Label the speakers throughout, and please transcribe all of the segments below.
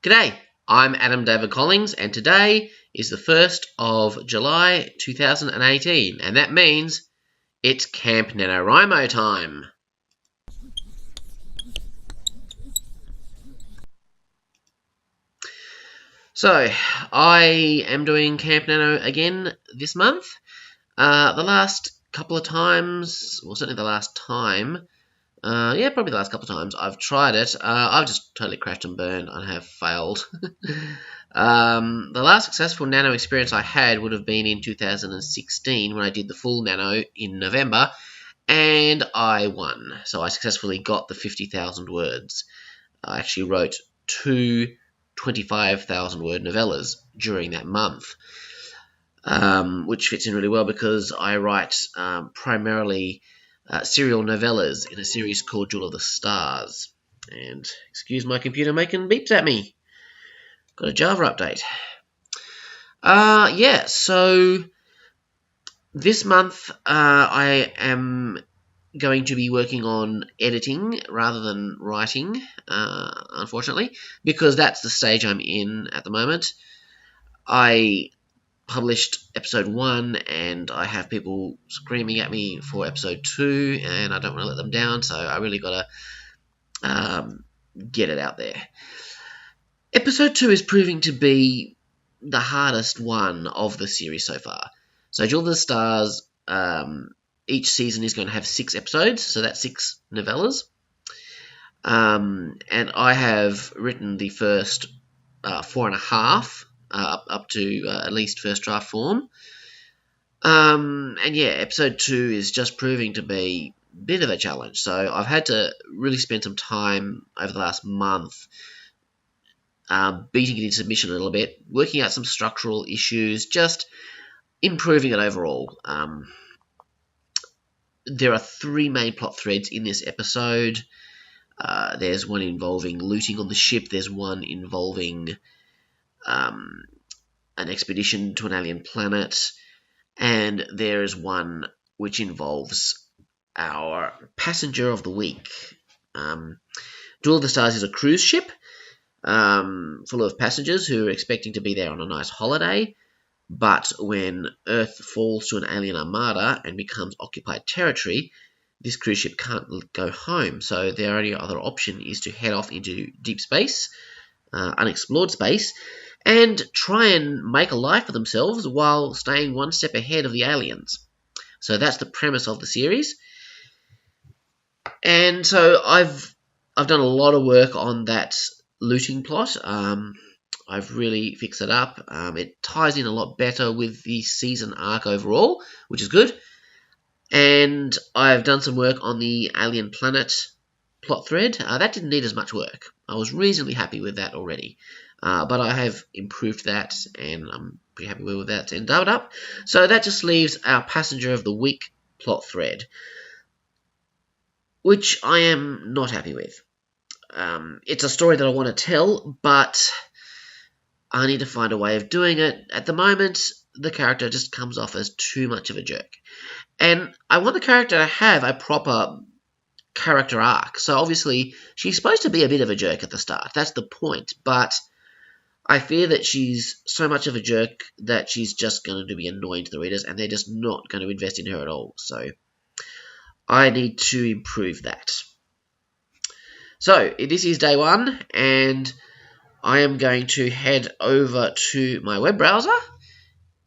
Speaker 1: G'day, I'm Adam David Collins, and today is the 1st of July 2018, and that means it's Camp NaNoWriMo time. So, I am doing Camp Nano again this month. The last couple of times, well, certainly the last time, probably the last couple of times I've tried it, I've just totally crashed and burned and have failed. The last successful Nano experience I had would have been in 2016 when I did the full Nano in November, and I won. So I successfully got the 50,000 words. I actually wrote two 25,000 word novellas during that month, which fits in really well because I write primarily serial novellas in a series called Jewel of the Stars. And excuse my computer making beeps at me. Got a Java update. So this month I am going to be working on editing rather than writing, unfortunately, because that's the stage I'm in at the moment. I published episode 1 and I have people screaming at me for episode 2 and I don't want to let them down, so I really got to get it out there. Episode 2 is proving to be the hardest one of the series so far. So Jewel of the Stars, each season is going to have 6 episodes, so that's 6 novellas. And I have written the first 4.5 up to at least first draft form. Episode 2 is just proving to be a bit of a challenge. So I've had to really spend some time over the last month beating it in submission a little bit, working out some structural issues, just improving it overall. There are 3 main plot threads in this episode. There's one involving looting on the ship. There's one involving an expedition to an alien planet, and there is one which involves our passenger of the week. Jewel of the Stars is a cruise ship full of passengers who are expecting to be there on a nice holiday, but when Earth falls to an alien armada and becomes occupied territory, this cruise ship can't go home, so their only other option is to head off into deep space, unexplored space, and try and make a life for themselves while staying one step ahead of the aliens. So that's the premise of the series. And so I've done a lot of work on that looting plot. I've really fixed it up. It ties in a lot better with the season arc overall, which is good. And I've done some work on the alien planet plot thread. That didn't need as much work. I was reasonably happy with that already. But I have improved that, and I'm pretty happy with that and ended up. So that just leaves our Passenger of the Week plot thread, which I am not happy with. It's a story that I want to tell, but I need to find a way of doing it. At the moment, the character just comes off as too much of a jerk. And I want the character to have a proper character arc. So obviously, she's supposed to be a bit of a jerk at the start. That's the point. But I fear that she's so much of a jerk that she's just going to be annoying to the readers, and they're just not going to invest in her at all. So I need to improve that. So this is day 1, and I am going to head over to my web browser,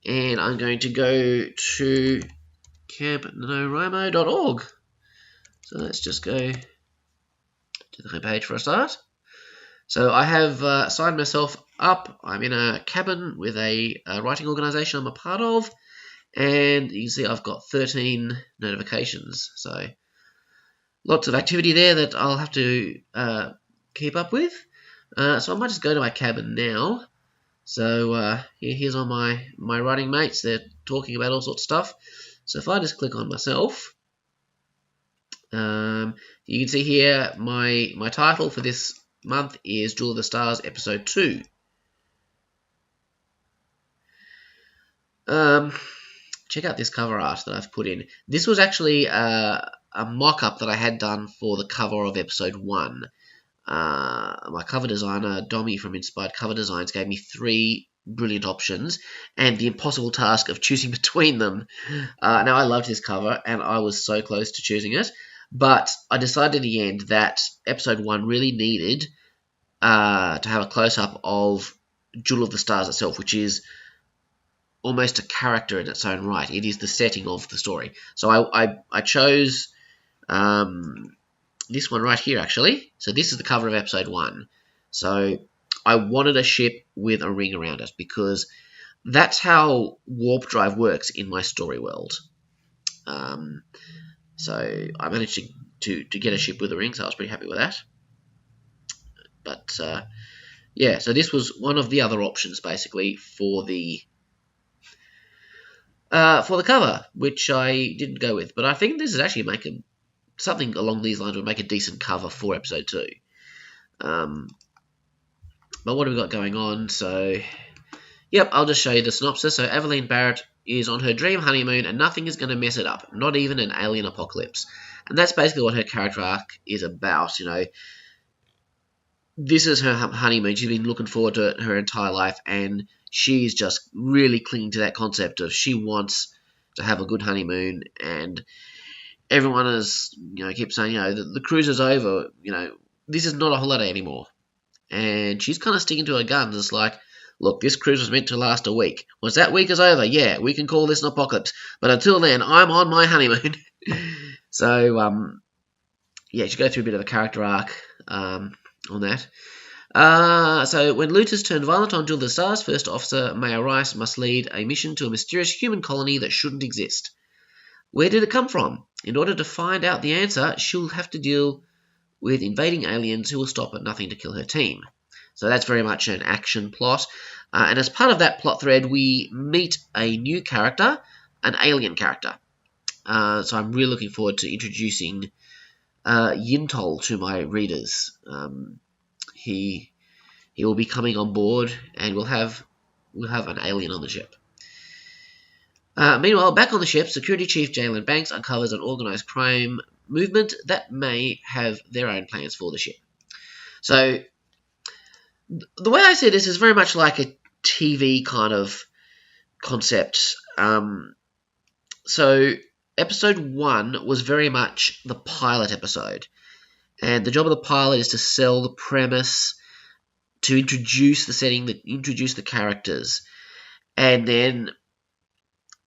Speaker 1: and I'm going to go to CampNaNoWriMo.org. So let's just go to the homepage for a start. So I have signed myself up. I'm in a cabin with a writing organisation I'm a part of, and you can see I've got 13 notifications. So lots of activity there that I'll have to keep up with. So I might just go to my cabin now. So here's all my writing mates. They're talking about all sorts of stuff. So if I just click on myself, you can see here my title for this month is Jewel of the Stars Episode 2. Check out this cover art that I've put in. This was actually a mock-up that I had done for the cover of Episode 1. my cover designer, Domi from Inspired Cover Designs, gave me 3 brilliant options and the impossible task of choosing between them. Now, I loved this cover, and I was so close to choosing it, but I decided in the end that episode 1 really needed to have a close-up of Jewel of the Stars itself, which is almost a character in its own right. It is the setting of the story. So I chose this one right here, actually. So this is the cover of episode 1. So I wanted a ship with a ring around it, because that's how warp drive works in my story world. So I managed to get a ship with a ring, so I was pretty happy with that. But yeah, so this was one of the other options, basically, for the cover, which I didn't go with. But I think this is actually something along these lines would make a decent cover for episode 2. But what have we got going on? So, yep, I'll just show you the synopsis. So Evelyn Barrett is on her dream honeymoon, and nothing is going to mess it up, not even an alien apocalypse. And that's basically what her character arc is about, you know. This is her honeymoon. She's been looking forward to it her entire life, and she's just really clinging to that concept of she wants to have a good honeymoon, and everyone is, keeps saying, the cruise is over, this is not a holiday anymore. And she's kind of sticking to her guns. It's like, look, this cruise was meant to last a week. Once that week is over, yeah, we can call this an apocalypse. But until then, I'm on my honeymoon. So, yeah, she goes through a bit of a character arc on that. So when looters turn violent on Jewel of the Stars, First Officer Maya Rice must lead a mission to a mysterious human colony that shouldn't exist. Where did it come from? In order to find out the answer, she'll have to deal with invading aliens who will stop at nothing to kill her team. So that's very much an action plot. And as part of that plot thread, we meet a new character, an alien character. So I'm really looking forward to introducing Yintol to my readers. He will be coming on board, and we'll have an alien on the ship. Meanwhile, back on the ship, Security Chief Jalen Banks uncovers an organised crime movement that may have their own plans for the ship. So, the way I see this is very much like a TV kind of concept. So, episode 1 was very much the pilot episode. And the job of the pilot is to sell the premise, to introduce the setting, introduce the characters. And then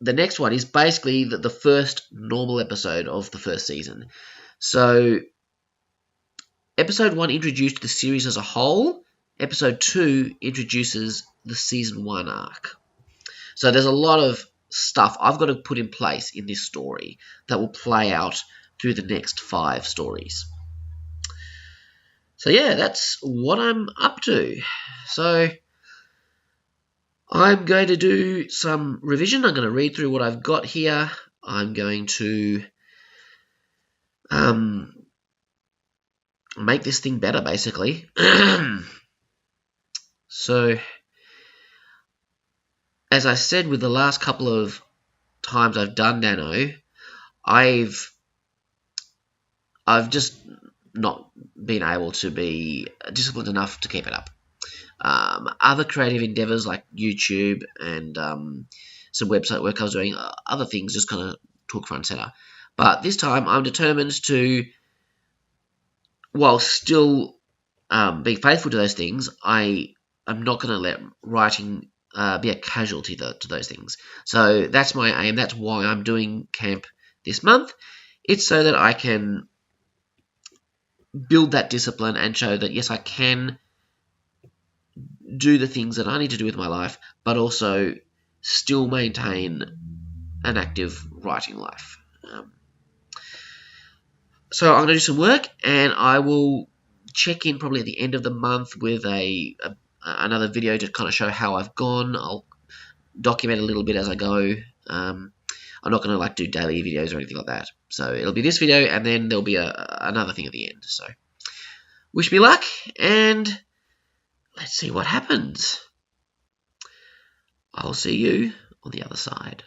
Speaker 1: the next one is basically the first normal episode of the first season. So, episode 1 introduced the series as a whole. Episode 2 introduces the season 1 arc. So there's a lot of stuff I've got to put in place in this story that will play out through the next 5 stories. So yeah, that's what I'm up to. So I'm going to do some revision. I'm going to read through what I've got here. I'm going to make this thing better, basically. So, as I said with the last couple of times I've done Nano, I've just not been able to be disciplined enough to keep it up. Other creative endeavors like YouTube and some website work I was doing, other things just kind of took front center. But this time I'm determined to, while still being faithful to those things, I'm not going to let writing be a casualty to those things. So that's my aim. That's why I'm doing camp this month. It's so that I can build that discipline and show that, yes, I can do the things that I need to do with my life, but also still maintain an active writing life. So I'm going to do some work, and I will check in probably at the end of the month with another video to kind of show how I've gone. I'll document a little bit as I go. I'm not going to do daily videos or anything like that. So it'll be this video, and then there'll be another thing at the end. So wish me luck, and let's see what happens. I'll see you on the other side.